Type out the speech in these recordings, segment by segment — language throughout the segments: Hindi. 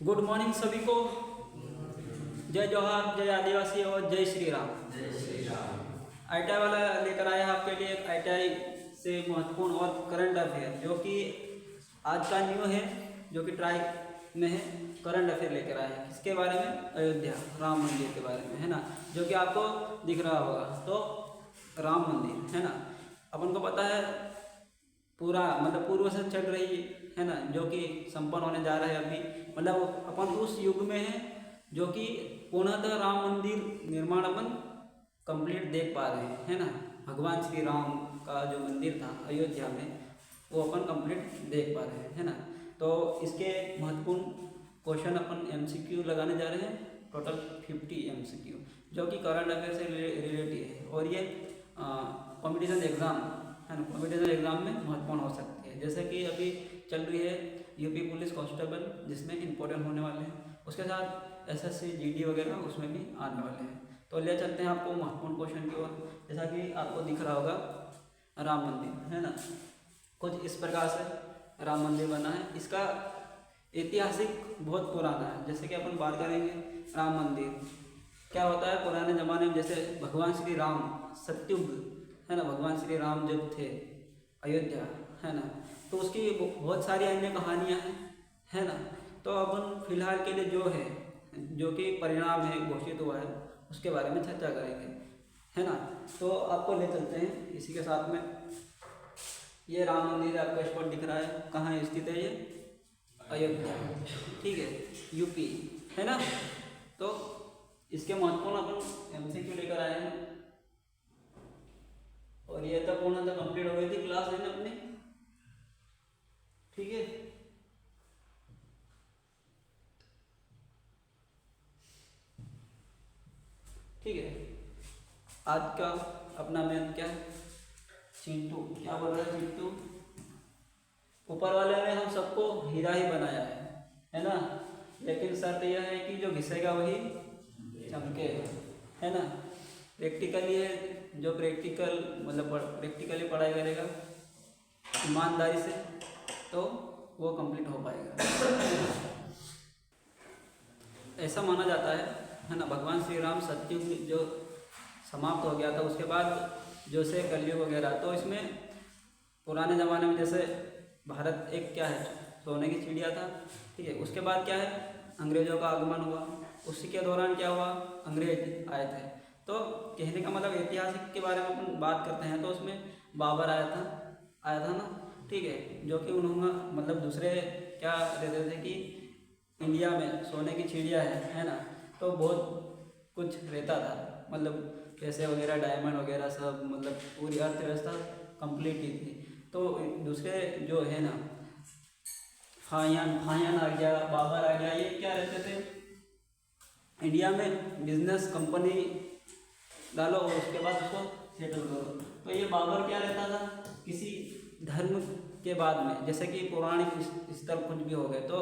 गुड मॉर्निंग सभी को। जय जोहार, जय आदिवासी और जय श्री राम। जय श्री राम। आईटीआई वाला लेकर आया है आपके लिए एक आईटीआई से महत्वपूर्ण और करंट अफेयर, जो कि आज का न्यू है, जो कि ट्राई में है। करंट अफेयर लेकर आया है किसके बारे में? अयोध्या राम मंदिर के बारे में, है ना, जो कि आपको दिख रहा होगा। तो राम मंदिर, है ना, अपन को पता है पूरा मतलब पूर्व से चल रही है ना, जो कि संपन्न होने जा रहा है अभी। मतलब अपन उस युग में है जो कि पूर्णतः राम मंदिर निर्माण अपन कंप्लीट देख पा रहे हैं, है ना। भगवान श्री राम का जो मंदिर था अयोध्या में, वो अपन कंप्लीट देख पा रहे हैं, है ना। तो इसके महत्वपूर्ण क्वेश्चन अपन एमसीक्यू लगाने जा रहे हैं, टोटल 50 एमसीक्यू, जो कि करंट अफेयर से रिलेटेड है। और ये कॉम्पिटिशन एग्ज़ाम, है ना, कॉम्पिटिशन एग्ज़ाम में महत्वपूर्ण हो सकती है। जैसे कि अभी चल रही है यूपी पुलिस कांस्टेबल, जिसमें इंपॉर्टेंट होने वाले हैं। उसके साथ एसएससी जीडी वगैरह उसमें भी आने वाले हैं। तो ले चलते हैं आपको महत्वपूर्ण क्वेश्चन की ओर। जैसा कि आपको दिख रहा होगा राम मंदिर, है ना, कुछ इस प्रकार से राम मंदिर बना है। इसका ऐतिहासिक बहुत पुराना है। जैसे कि अपन बात करेंगे राम मंदिर क्या होता है पुराने ज़माने में। जैसे भगवान श्री राम सत्युग, है ना, भगवान श्री राम जब थे अयोध्या, है ना, तो उसकी बहुत सारी अन्य कहानियाँ हैं, है ना। तो अपन फिलहाल के लिए जो है, जो कि परिणाम है घोषित हुआ है, उसके बारे में चर्चा करेंगे, है ना। तो आपको ले चलते हैं इसी के साथ में। ये राम मंदिर आपका स्पॉट दिख रहा है, कहाँ स्थित है ये? अयोध्या, ठीक है, यूपी, है ना। तो इसके महत्वपूर्ण अपन एमसीक्यू लेकर आए हैं। और ये तक पूर्ण कंप्लीट हो गई थी क्लास, है ना अपनी, ठीक है। ठीक है, आज का अपना मैथ क्या है? चिंटू क्या बोल रहा है? चिंटू, ऊपर वाले ने हम सबको हीरा ही बनाया है ना, लेकिन शर्त यह है कि जो घिसेगा वही चमके, है ना। प्रैक्टिकली है, जो प्रैक्टिकल मतलब प्रैक्टिकली पढ़ाई करेगा ईमानदारी से, तो वो कंप्लीट हो पाएगा। ऐसा माना जाता है ना, भगवान श्री राम सत्युग जो समाप्त हो गया था, उसके बाद जो से कलयुग वगैरह, तो इसमें पुराने ज़माने में जैसे भारत एक क्या है, सोने की चिड़िया था, ठीक है। उसके बाद क्या है, अंग्रेज़ों का आगमन हुआ। उसी के दौरान क्या हुआ, अंग्रेज आए थे। तो कहने का मतलब ऐतिहासिक के बारे में अपन बात करते हैं तो उसमें बाबर आया था ना, ठीक है, जो कि उन्होंने मतलब दूसरे क्या रहते थे कि इंडिया में सोने की चिड़िया है ना, तो बहुत कुछ रहता था, मतलब पैसे वगैरह डायमंड वगैरह सब, मतलब पूरी अर्थव्यवस्था कंप्लीट ही थी। तो दूसरे जो है ना, फायान आ गया, बाबर आ गया, ये क्या रहते थे इंडिया में बिजनेस कंपनी डालो और उसके बाद उसको सेटल करो। तो ये बाबर क्या रहता था, किसी धर्म के बाद में, जैसे कि पौराणिक स्थल कुछ भी हो गए, तो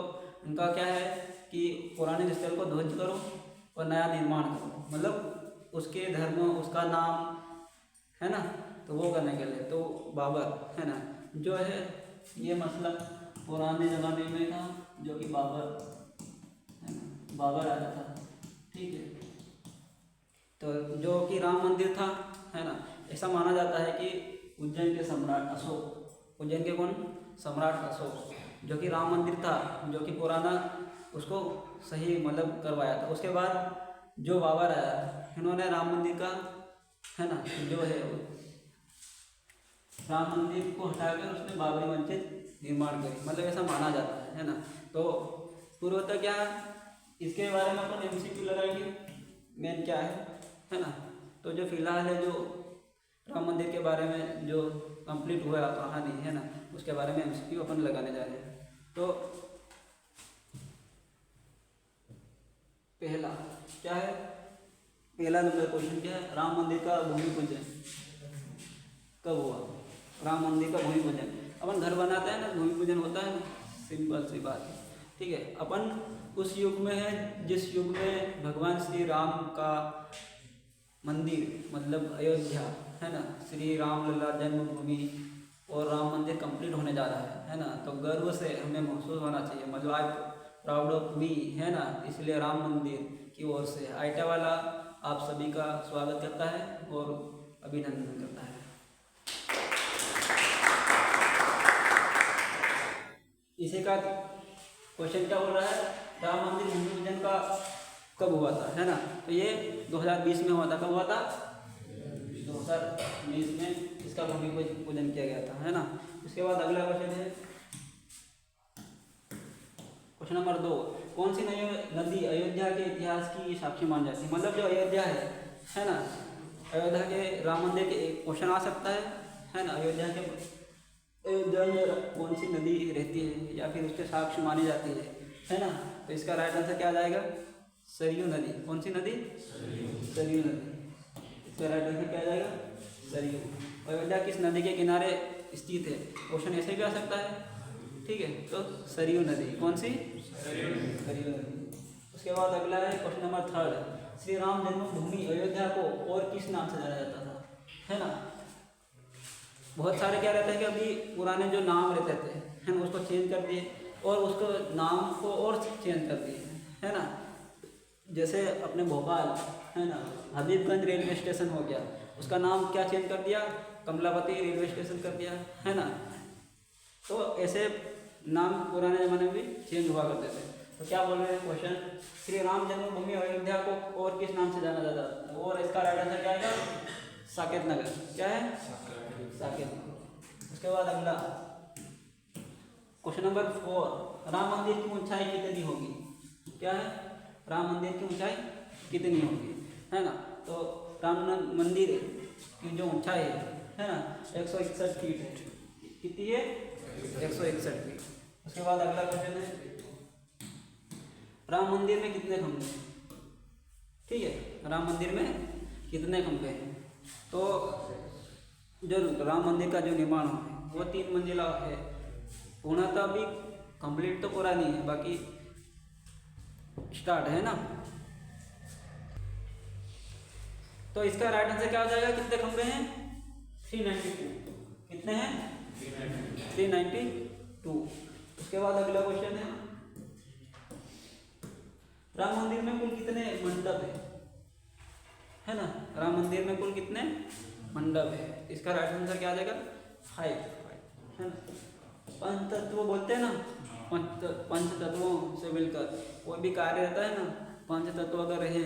उनका क्या है कि पौराणिक स्थल को ध्वस्त करो और नया निर्माण करो, मतलब उसके धर्म, उसका नाम, है ना, तो वो करने के लिए तो बाबर, है ना, जो है ये मसला पुराने ज़माने में था, जो कि बाबर, है ना, बाबर आया था, ठीक है। तो जो कि राम मंदिर था, है ना, ऐसा माना जाता है कि उज्जैन के सम्राट अशोक, उज्जैन के कौन? सम्राट अशोक, जो कि राम मंदिर था, जो कि पुराना, उसको सही मतलब करवाया था। उसके बाद जो बाबर आया, इन्होंने राम मंदिर का, है ना, जो है राम मंदिर को हटाकर उसने बाबरी मस्जिद निर्माण करी, मतलब ऐसा माना जाता है ना। तो पूर्वतः क्या, इसके बारे में अपन एमसीक्यू लगाएंगे, मेन क्या है ना। तो जो फिलहाल है, जो राम मंदिर के बारे में जो कंप्लीट हुआ कहानी, है ना, उसके बारे में एमसीक्यू अपन लगाने जा रहे हैं। तो पहला क्या है, पहला नंबर क्वेश्चन क्या है, राम मंदिर का भूमि पूजन कब हुआ? राम मंदिर का भूमि पूजन, अपन घर बनाते हैं ना, भूमि पूजन होता है ना, सिंपल सी बात है, ठीक है। अपन उस युग में है जिस युग में भगवान श्री राम का मंदिर, मतलब अयोध्या, है ना, श्री राम लला जन्मभूमि और राम मंदिर कंप्लीट होने जा रहा है ना। तो गर्व से हमें महसूस होना चाहिए, मतलब आज प्राउड ऑफ मी, है ना, इसलिए राम मंदिर की ओर से आईटा वाला आप सभी का स्वागत करता है और अभिनंदन करता है। इसी का क्वेश्चन क्या बोल रहा है, राम मंदिर भूमि पूजन का कब हुआ था, है ना, तो ये 2020 में हुआ था। कब हुआ था? 2020 में इसका भूमि पूजन किया गया था, है ना। उसके बाद अगला क्वेश्चन है क्वेश्चन नंबर 2, कौन सी नदी अयोध्या के इतिहास की साक्षी मानी जाती है? मतलब जो अयोध्या है ना, अयोध्या के राम मंदिर के एक क्वेश्चन आ सकता है ना, अयोध्या में कौन सी नदी रहती है या फिर उसके साक्ष्य मानी जाती है ना, तो इसका राइट आंसर क्या आ जाएगा? सरयू नदी। कौन सी नदी? सरयू नदी। इसका राइट आंसर क्या आ जाएगा? सरयू। अयोध्या किस नदी के किनारे स्थित है? क्वेश्चन ऐसे भी आ सकता है, ठीक है, तो सरयू नदी। कौन सी? सरयू नदी। उसके बाद अगला है क्वेश्चन नंबर 3, श्री राम जन्मभूमि अयोध्या को और किस नाम से जाना जाता था, है ना। बहुत सारे क्या रहते हैं कि अभी पुराने जो नाम रहते थे, है ना, उसको चेंज कर दिए और उसको नाम को और चेंज कर दिए, है ना। जैसे अपने भोपाल, है ना, हबीबगंज रेलवे स्टेशन हो गया, उसका नाम क्या चेंज कर दिया? कमलापति रेलवे स्टेशन कर दिया, है ना। तो ऐसे नाम पुराने ज़माने में भी चेंज हुआ करते थे। तो क्या बोल रहे हैं क्वेश्चन, श्री राम जन्मभूमि अयोध्या को और किस नाम से जाना जाता है? और इसका राइट आंसर क्या है? साकेत नगर। क्या है? साकेत नगर। उसके बाद अगला क्वेश्चन नंबर 4, राम मंदिर की ऊंचाई कितनी होगी? क्या है? राम मंदिर की ऊंचाई कितनी होगी, है ना। तो राम मंदिर की जो ऊंचाई है ना 161 फीट है। कितनी है? 161 फीट। उसके बाद अगला क्वेश्चन है, राम मंदिर में कितने खंभे हैं? ठीक है, राम मंदिर में कितने खंभे हैं? तो जो राम मंदिर का जो निर्माण है वो 3 मंजिला है। पूर्णतः अभी कंप्लीट तो पूरा नहीं है, बाकी स्टार्ट है ना। तो इसका राइट आंसर क्या हो जाएगा? कितने खंभे हैं? 392। कितने हैं? 392। उसके बाद अगला क्वेश्चन राम मंदिर में कुल कितने मंडप है ना। राम मंदिर में कुल कितने मंडप है? इसका राइट आंसर क्या आ जाएगा? 5, है ना। पंचतत्व बोलते हैं ना, पंच तत्वों से मिलकर कोई भी कार्य रहता है ना, 5 तत्व अगर रहे,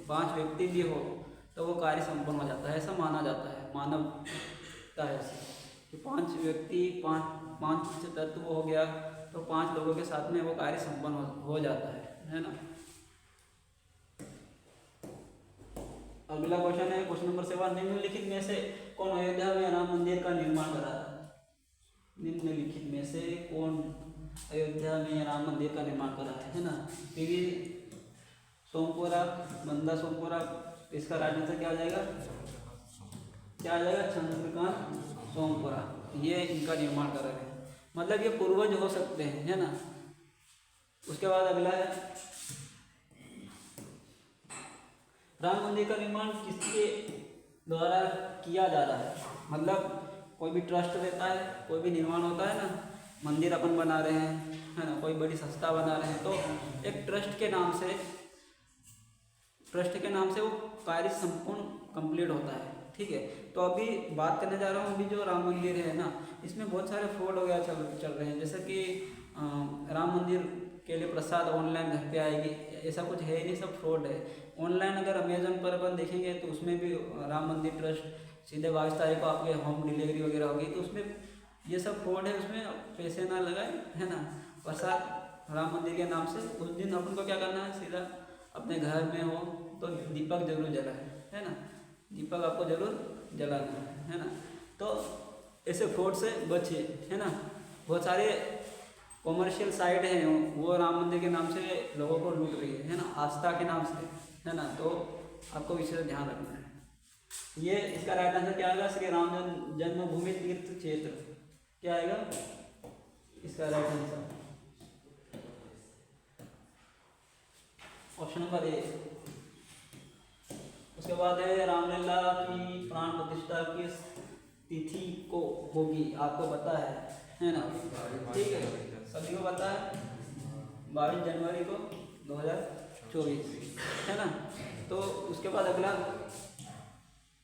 5 व्यक्ति भी हो तो वो कार्य संपन्न हो जाता है, ऐसा माना जाता है, मानवता है ऐसे कि 5 व्यक्ति 5 तत्व हो गया तो 5 लोगों के साथ में वो कार्य संपन्न हो जाता है ना। अगला क्वेश्चन है क्वेश्चन नंबर 7, निम्नलिखित में से कौन अयोध्या में राम मंदिर का निर्माण करा था? निम्नलिखित में से कौन अयोध्या में राम मंदिर का निर्माण करा है ना। पीवी सोमपुरा, नंदा सोमपुरा। इसका राइट आंसर क्या आ जाएगा? क्या आ जाएगा? चंद्रकांत सोमपुरा। ये इनका निर्माण करा है, मतलब ये पूर्वज हो सकते हैं, है ना। उसके बाद अगला है राम मंदिर का निर्माण किसके द्वारा किया जा रहा है? मतलब कोई भी ट्रस्ट रहता है, कोई भी निर्माण होता है ना, मंदिर अपन बना रहे हैं, है ना, कोई बड़ी संस्था बना रहे हैं, तो एक ट्रस्ट के नाम से वो कार्य संपूर्ण कंप्लीट होता है, ठीक है। तो अभी बात करने जा रहा हूँ, अभी जो राम मंदिर है ना, इसमें बहुत सारे फ्रॉड वगैरह चल रहे हैं। जैसे कि राम मंदिर के लिए प्रसाद ऑनलाइन घर पे आएगी, ऐसा कुछ है ही नहीं, सब फ्रॉड है। ऑनलाइन अगर अमेजन पर अपन देखेंगे तो उसमें भी राम मंदिर ट्रस्ट सीधे 22 तारीख को आपके होम डिलीवरी वगैरह होगी, तो उसमें ये सब फ्रॉड है, उसमें पैसे ना लगाए, है ना। प्रसाद राम मंदिर के नाम से उस दिन अपन को क्या करना है, सीधा अपने घर में हो तो दीपक जरूर जलाए, है ना, दीपक आपको जरूर जलाना है ना। तो ऐसे फ्रॉड से बचे, है ना। बहुत सारे कॉमर्शियल साइट हैं वो राम मंदिर के नाम से लोगों को लूट रही है ना, आस्था के नाम से, है ना। तो आपको इसे ध्यान रखना है। ये इसका राइट आंसर क्या आएगा? श्री राम जन्मभूमि तीर्थ क्षेत्र। क्या आएगा इसका right answer? Option number A. उसके बाद है रामलला की प्राण प्रतिष्ठा किस तिथि को होगी? आपको पता है ना, ठीक है, सभी को पता है। 22 जनवरी को 2024, है ना। तो उसके बाद अगला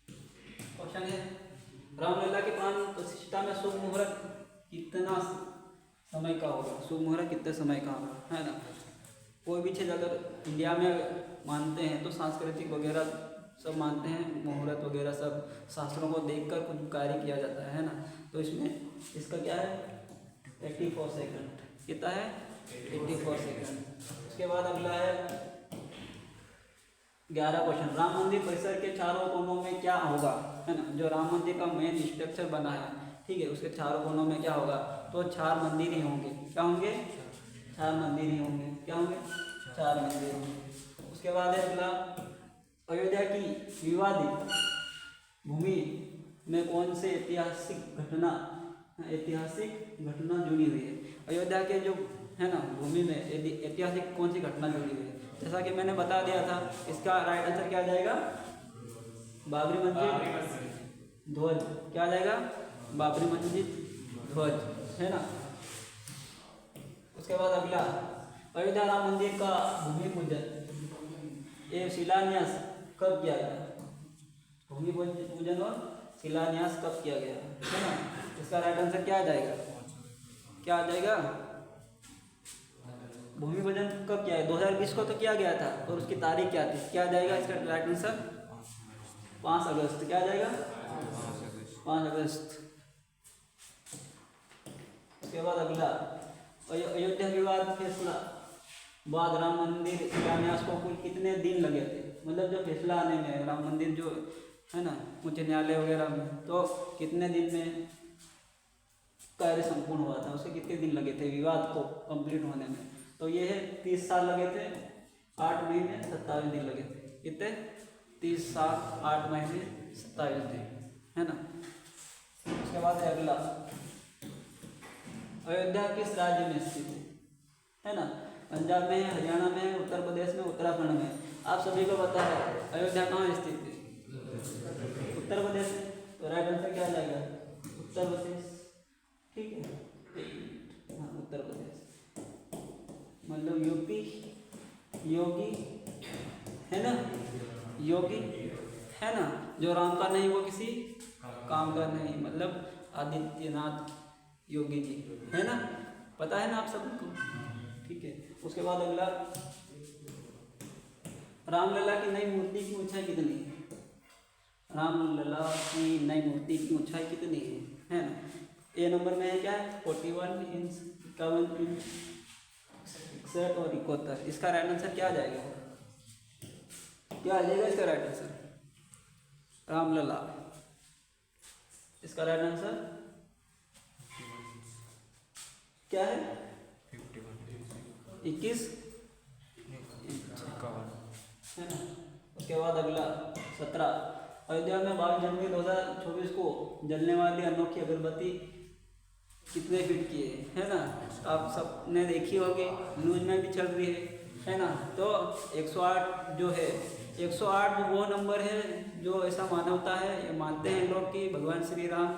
क्वेश्चन है, रामलला के प्राण प्रतिष्ठा में शुभ मुहूर्त कितना समय का होगा? शुभ मुहूर्त कितने समय का होगा, है ना। कोई भी चीज़ अगर इंडिया में मानते हैं तो सांस्कृतिक वगैरह सब मानते हैं, मुहूर्त वगैरह सब शास्त्रों को देखकर कुछ कार्य किया जाता है ना। तो इसमें इसका क्या है 84 सेकंड, कितना है 84 सेकंड। उसके बाद अगला है 11 क्वेश्चन, राम मंदिर परिसर के चारों कोनों में क्या होगा, है ना। जो राम मंदिर का मेन स्ट्रक्चर बना है, ठीक है, उसके चारों कोनों में क्या होगा? तो 4 मंदिर ही होंगे। क्या होंगे? 4 मंदिर ही होंगे। क्या होंगे? 4 मंदिर होंगे। उसके बाद है अगला, अयोध्या की विवादित भूमि में कौन से ऐतिहासिक घटना जुड़ी हुई है? अयोध्या के जो है ना भूमि में ऐतिहासिक कौन सी घटना जुड़ी हुई है? जैसा कि मैंने बता दिया था, इसका राइट आंसर क्या आ जाएगा? बाबरी मस्जिद ध्वज। क्या आ जाएगा? बाबरी मस्जिद ध्वज, है ना। उसके बाद अगला, अयोध्या राम मंदिर का भूमि पूजन ये शिलान्यास कब किया गया? भूमि पूजन और शिलान्यास कब किया गया, है ना। इसका राइट आंसर क्या आ जाएगा? क्या आ जाएगा? भूमि पूजन कब किया है? 2020 को तो किया गया था, और उसकी तारीख क्या थी? क्या आ जाएगा इसका राइट आंसर? 5 अगस्त। क्या आ जाएगा? 5 अगस्त। उसके बाद अगला, अयोध्या विवाद फैसला बाद राम मंदिर शिलान्यास को कुल कितने दिन लगे थे? मतलब जो फैसला आने में राम मंदिर जो है ना उच्च न्यायालय वगैरह में, तो कितने दिन में कार्य संपूर्ण हुआ था? उसे कितने दिन लगे थे विवाद को कंप्लीट होने में? तो ये है 30 साल लगे थे, 8 महीने 27 दिन लगे थे। कितने? 30 साल 8 महीने 27 दिन, है ना। उसके बाद है अगला, अयोध्या किस राज्य में स्थित है ना। पंजाब में है, हरियाणा में है, उत्तर प्रदेश में, उत्तराखंड में। आप सभी को पता है अयोध्या कहाँ स्थित है? उत्तर प्रदेश में। तो राइट आंसर क्या आ जाएगा? उत्तर प्रदेश, ठीक है। हाँ, उत्तर प्रदेश मतलब यूपी, योगी है ना, योगी है ना। जो राम का नहीं वो किसी काम का नहीं, मतलब आदित्यनाथ योगी जी, है ना। पता है ना आप सबको, ठीक है। उसके बाद अगला, रामलला की नई मूर्ति की ऊंचाई कितनी है? रामलला की नई मूर्ति की ऊंचाई कितनी है ना। ए नंबर में है क्या? 41 इंच, 51 इंच, 61 और 71। इसका राइट आंसर क्या आ जाएगा? क्या आ जाएगा इसका राइट आंसर? रामलला, इसका राइट आंसर क्या है? 21 है ना। उसके बाद अगला 17, अयोध्या में 22 जनवरी 2024 को जलने वाली अनोखी अगरबत्ती कितने फीट की है ना। आप सब ने देखी होगी, न्यूज में भी चल रही है ना। तो 108 जो है, 108 वो नंबर है जो ऐसा मानवता है, ये मानते हैं लोग कि भगवान श्री राम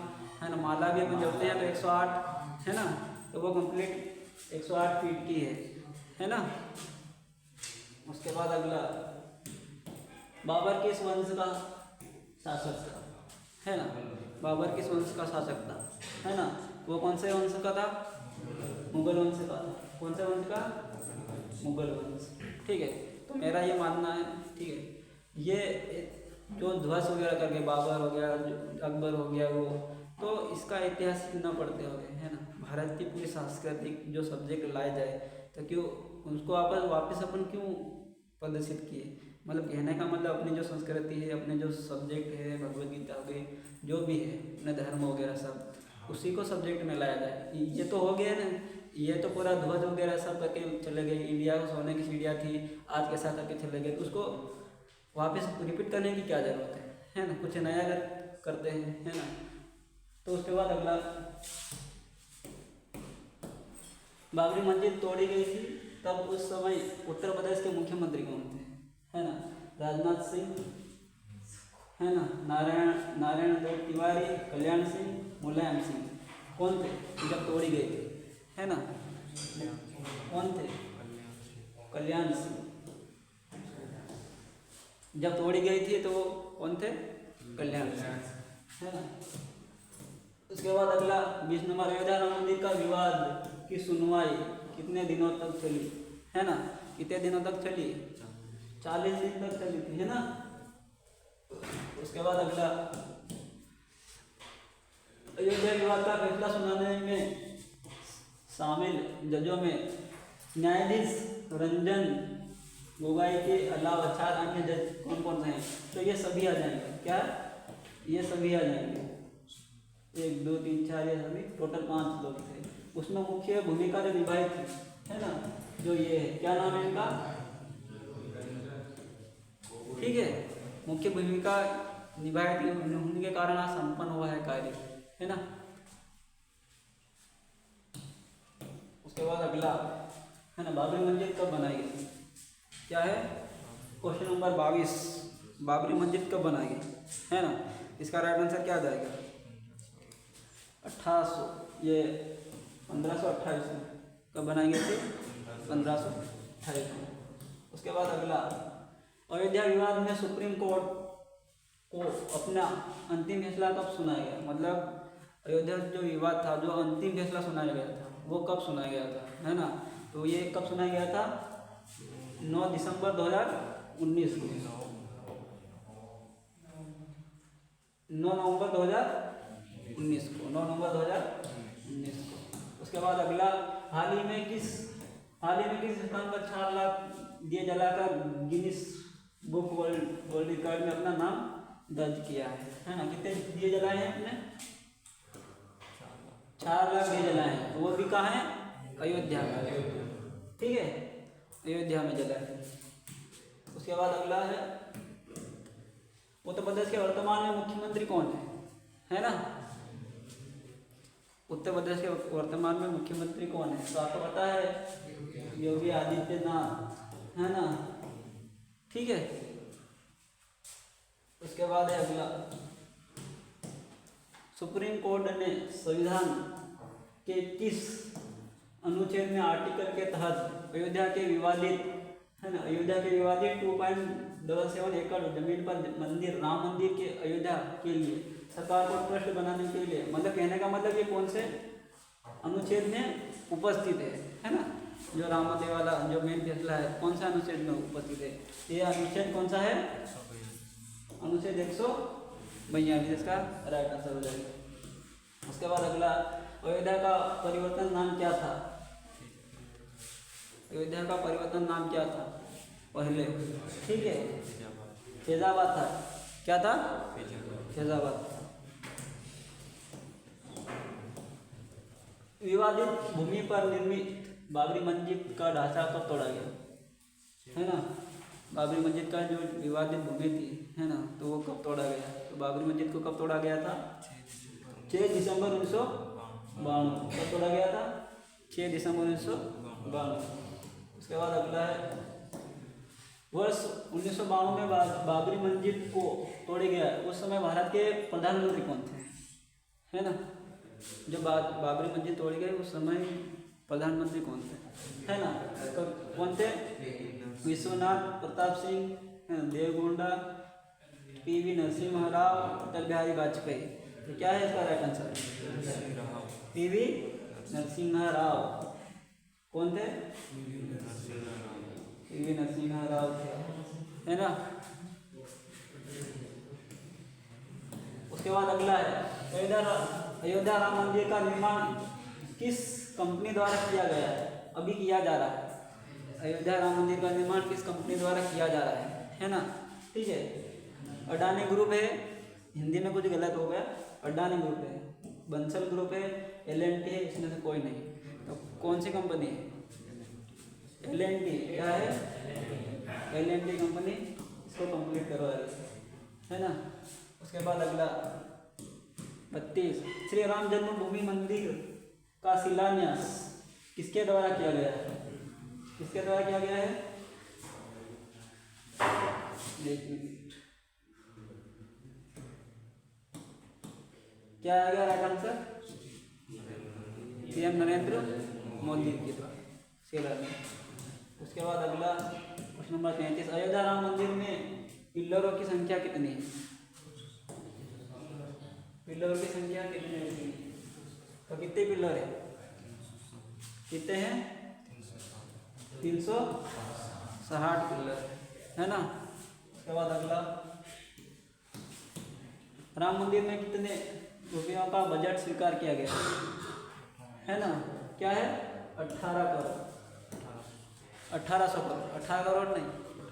है ना माला भी अपन जपते हैं तो 108 है ना, तो वो कंप्लीट 108 फीट की है ना। उसके बाद अगला, बाबर किस वंश का शासक था, है ना। बाबर किस वंश का शासक था, है ना। वो कौन से वंश का था? मुगल वंश का था। कौन से वंश का? मुगल वंश, ठीक है। तो मेरा ये मानना है, ठीक है, ये जो ध्वज वगैरह करके बाबर हो गया, अकबर हो गया, वो तो इसका इतिहास न पढ़ते हो गए, है ना। भारत की पूरी सांस्कृतिक जो सब्जेक्ट लाए जाए तो क्यों उसको वापस अपन क्यों प्रदर्शित किए? मतलब कहने का मतलब अपनी जो संस्कृति है, अपने जो सब्जेक्ट है, भगवद गीता हो गई, जो भी है अपने धर्म वगैरह सब, उसी को सब्जेक्ट में लाया जाए। ये तो हो गया ना, ये तो पूरा ध्वज वगैरह सब करके चले गए, इंडिया को सोने की चिड़िया थी आज कैसा करके चले गए, तो उसको वापस रिपीट करने की क्या ज़रूरत है ना। कुछ नया करते हैं, है ना। तो उसके बाद अगला, बाबरी मस्जिद तोड़ी गई थी तब उस समय उत्तर प्रदेश के मुख्यमंत्री कौन थे, है ना। राजनाथ सिंह, है ना, नारायण दत्त तिवारी, कल्याण सिंह, मुलायम सिंह, कौन थे जब तोड़ी गई थी, है ना। कौन थे? कल्याण सिंह। जब तोड़ी गई थी तो कौन थे? कल्याण सिंह, है ना। उसके बाद अगला 20 नंबर, अयोध्या राम मंदिर का विवाद की सुनवाई कितने दिनों तक चली, है ना। कितने दिनों तक चली? 40 दिन तक चली थी, है ना। उसके बाद अगला, अयोध्या विवाद का फैसला सुनाने में शामिल जजों में न्यायाधीश रंजन गोगोई के अलावा 4 अन्य जज कौन कौन से हैं? तो ये सभी आ जाएंगे। क्या? ये सभी आ जाएंगे। 1 2 3 4, ये सभी टोटल 5 लोग थे। उसमें मुख्य भूमिका जो निभाई थी, है ना, जो ये है, क्या नाम है इनका? ठीक है, मुख्य भूमिका निभाई थी, उनके कारण आज संपन्न हुआ है कार्य, है ना। उसके बाद अगला, है ना, बाबरी मस्जिद कब बनाई गई? क्या है? क्वेश्चन नंबर 22, बाबरी मस्जिद कब बनाई गई, है ना। इसका राइट आंसर क्या आ जाएगा? 1528 में। कब बनाई गई थी? 1528 में। उसके बाद अगला, अयोध्या विवाद में सुप्रीम कोर्ट को अपना अंतिम फैसला कब सुनाया गया? मतलब अयोध्या जो विवाद था, जो अंतिम फैसला सुनाया गया था, वो कब सुनाया गया था, है ना। तो ये कब सुनाया गया था? 9 दिसंबर 2019 को, 9 नवंबर 2019 को, 9 नवंबर 2019 को। उसके बाद अगला, हाल ही में किस स्थान पर 4 लाख दिए जलाकर गिनीज बुक वर्ल्ड रिकॉर्ड में अपना नाम दर्ज किया है ना। कितने दिए जलाए हैं अपने? 4 लाख दिए जलाए हैं। तो वो भी कहाँ है? अयोध्या में, ठीक है, अयोध्या में जलाए हैं। उसके बाद अगला है, उत्तर प्रदेश के वर्तमान में मुख्यमंत्री कौन है ना। उत्तर प्रदेश के वर्तमान में मुख्यमंत्री कौन है? तो आपको पता है, योगी आदित्यनाथ, है ना, ठीक है। उसके बाद है अगला, सुप्रीम कोर्ट ने संविधान के किस अनुच्छेद में आर्टिकल के तहत अयोध्या के विवादित, है ना, अयोध्या के विवादित 2.77 एकड़ जमीन पर मंदिर, राम मंदिर के अयोध्या के लिए सरकार को ट्रस्ट बनाने के लिए, मतलब कहने का मतलब ये कौन से अनुच्छेद में उपस्थित है ना। जो राम मंदिर वाला जो मेन फैसला है, कौन सा अनुच्छेद में उपस्थित है? ये अनुच्छेद कौन सा है? अनुच्छेद 142, इसका राइट आंसर हो जाएगा। उसके बाद अगला, अयोध्या का परिवर्तन नाम क्या था? अयोध्या का परिवर्तन नाम क्या था पहले? ठीक है, फैजाबाद था। क्या था? फैजाबाद था। विवादित भूमि पर निर्मित बाबरी मस्जिद का ढांचा कब तोड़ा गया, है ना। बाबरी मस्जिद का जो विवादित भूमि थी, है ना, तो वो कब तोड़ा गया? तो बाबरी मस्जिद को कब तोड़ा गया था? 6 दिसंबर 1992। कब तोड़ा गया था? 6 दिसंबर 1992। उसके बाद अगला है, वर्ष 1992 में बाबरी मस्जिद को तोड़े गया, उस समय भारत के प्रधानमंत्री कौन थे, है ना। जब बाबरी मस्जिद तोड़ी गई उस समय प्रधानमंत्री कौन थे, है ना। कौन थे? विश्वनाथ प्रताप सिंह देवगौड़ा, PV नरसिम्हा राव, अटल बिहारी वाजपेयी। तो क्या है इसका right answer? PV Narasimha Rao. कौन थे? PV नरसिम्हा राव थे, है ना। उसके बाद अगला है, अयोध्या राम मंदिर का निर्माण किस कंपनी द्वारा किया गया है? अभी किया जा रहा है। अयोध्या राम मंदिर का निर्माण किस कंपनी द्वारा किया जा रहा है ना, ठीक है। अडानी ग्रुप है, हिंदी में कुछ गलत हो गया, अडानी ग्रुप है, बंसल ग्रुप है, L&T है, इसमें से कोई नहीं। तो कौन सी कंपनी है? L&T। क्या है? L&T company. इसको कंप्लीट करो, है ना। उसके बाद अगला 32, श्री राम जन्मभूमि मंदिर का शिलान्यास किसके द्वारा किया गया है? किसके द्वारा किया गया है? क्या आएगा right answer? PM Narendra Modi के द्वारा शिलान्यास, उसके बाद अगला क्वेश्चन नंबर 33, अयोध्या राम मंदिर में पिल्लरों की संख्या कितनी है? पिल्लरों की संख्या कितनी है? तो कितने पिल्लर है? कितने हैं? 360 पिल्लर है ना। उसके बाद अगला, राम मंदिर में कितने रुपयों का बजट स्वीकार किया गया है ना? क्या है? 18 करोड़, 1800 करोड़, 18 करोड़ नहीं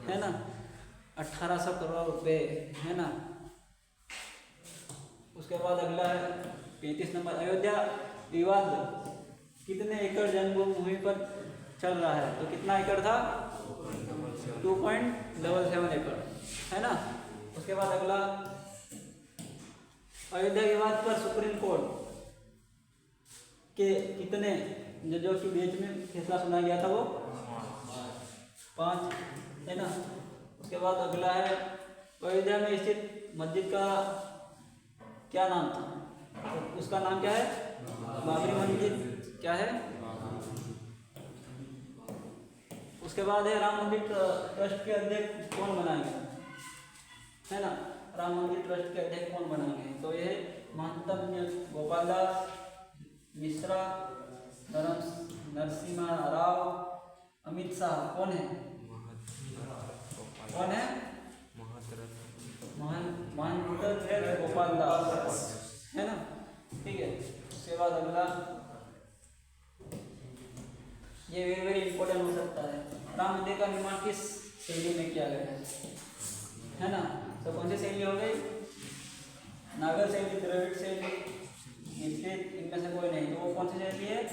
है ना, 1800 करोड़ रुपए है ना। उसके बाद अगला है 35 नंबर, अयोध्या विवाद कितने एकड़ जन्मभूमि पर चल रहा है? तो कितना एकड़ था? 2.77 एकड़ है ना। उसके बाद अगला, अयोध्या विवाद पर सुप्रीम कोर्ट के कितने जजों की बेंच में फैसला सुनाया गया था? वो 5 है ना। उसके बाद अगला है, अयोध्या में स्थित मस्जिद का क्या नाम था? तो उसका नाम क्या है? बाबरी मस्जिद क्या है? उसके बाद है, राम मंदिर ट्रस्ट के अध्यक्ष कौन बनाएंगे है ना? राम मंदिर ट्रस्ट के अध्यक्ष कौन बनाएंगे? तो ये महंत गोपाल दास, मिश्रा, नरसिम्हा राव, अमित शाह, कौन है? कौन है? महंत गोपाल दास है ना। ठीक है। उसके बाद अगला, ये वेरी वेरी इंपॉर्टेंट हो सकता है, राम मंदिर का निर्माण किस शैली में किया गया है ना? तो कौन सी शैली हो गई? नागर शैली, द्रविड़ शैली, इनमें से कोई नहीं, तो वो कौन सी शैली है?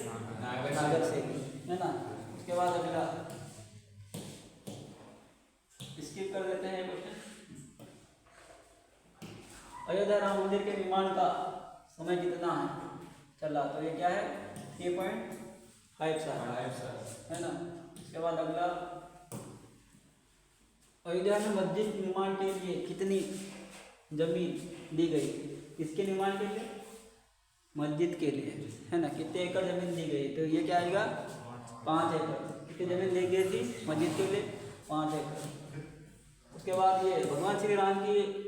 नागर शैली है ना। उसके बाद अगला, स्किप कर देते हैं क्वेश्चन। अयोध्या राम मंदिर के निर्माण का समय कितना है चला? तो ये क्या है? 3.5 साल है ना। उसके बाद अगला, अयोध्या में मस्जिद निर्माण के लिए कितनी जमीन दी गई? किसके निर्माण के लिए? मस्जिद के लिए है ना। कितने एकड़ जमीन दी गई? तो ये क्या आएगा? 5 एकड़। कितनी जमीन दी गई थी मस्जिद के लिए? 5 एकड़। उसके बाद ये भगवान श्री राम की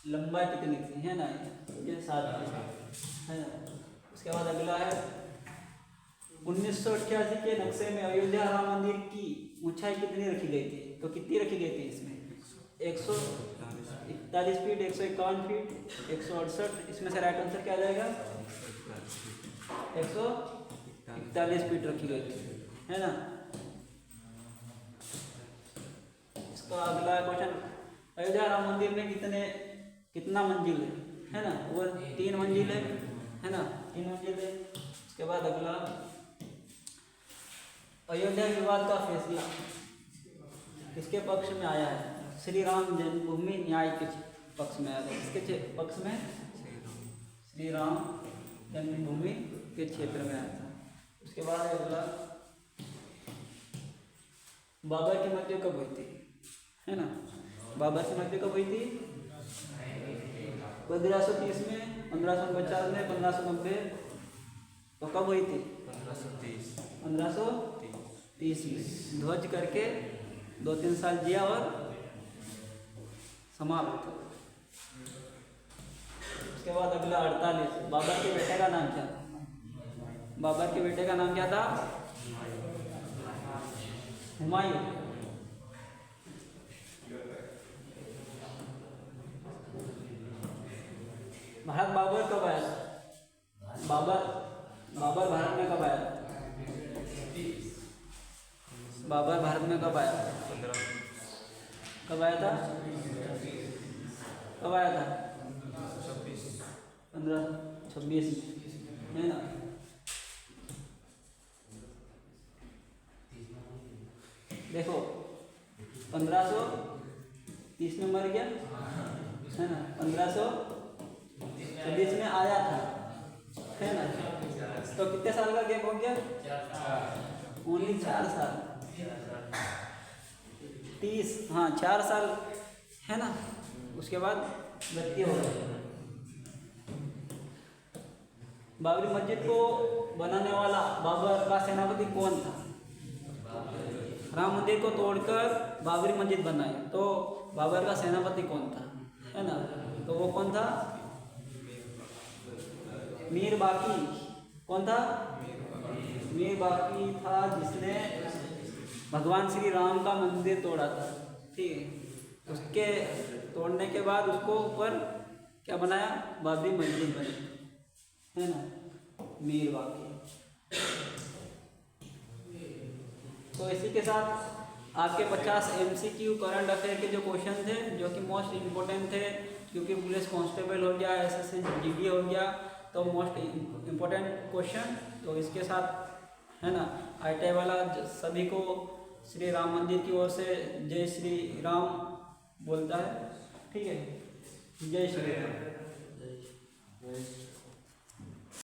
लंबाई कितनी थी है ना? ये 7 फीट है ना। उसके बाद अगला है, 1988 के नक्शे में अयोध्या राम मंदिर की ऊंचाई कितनी रखी गई थी? तो कितनी रखी गई थी इसमें? 141 फीट, 151 फीट, 168। इसमें से राइट आंसर क्या आ जाएगा? 141 फीट रखी गई थी है ना। इसका अगला क्वेश्चन, अयोध्या राम मंदिर में कितना मंजिल है ना? वो 3 मंजिल है ना, 3 मंजिल है। उसके बाद अगला, अयोध्या विवाद का फैसला किसके पक्ष में आया है? श्री राम जन्मभूमि न्याय के पक्ष में आया है। किसके पक्ष में? श्री राम जन्मभूमि के क्षेत्र में आया था। उसके बाद अगला, बाबर की मृत्यु कब हुई थी है ना? बाबर की मृत्यु कब हुई थी? 1530 में, 1549 में, 1590। तो कब हुई थी? 1530 में। ध्वज करके 2-3 साल जिया और समाप्त। उसके बाद अगला 48, बाबर के बेटे का नाम क्या था? बाबर के बेटे का नाम क्या था? हुमायूं। भारत बाबर कब आया था? बाबर भारत में कब आया था? बाबर भारत में कब आया था? कब आया था? कब आया था? 1526 है ना। देखो 1530 में मर गया है ना, 1526 में आया था है ना। तो कितने साल का गैप हो गया? ओनली 4 साल। 30, हाँ 4 साल है ना। उसके बाद मृत्यु हो गई। बाबरी मस्जिद को बनाने वाला बाबर का सेनापति कौन था? राम मंदिर को तोड़कर बाबरी मस्जिद बनाई, तो बाबर का सेनापति कौन था, है ना? तो वो कौन था? मीर बाकी। कौन था? मीर बाकी था, जिसने भगवान श्री राम का मंदिर तोड़ा था। ठीक है, उसके तोड़ने के बाद उसको ऊपर क्या बनाया? बाबरी मस्जिद बनी, है ना? मीर बाकी। तो इसी के साथ आपके 50 MCQ करंट अफेयर के जो क्वेश्चन थे, जो कि मोस्ट इम्पोर्टेंट थे, क्योंकि पुलिस कांस्टेबल हो गया, SSC GD हो गया, तो मोस्ट इम्पोर्टेंट क्वेश्चन। तो इसके साथ, है ना, ITI वाला सभी को श्री राम मंदिर की ओर से जय श्री राम बोलता है। ठीक है, जय श्री राम।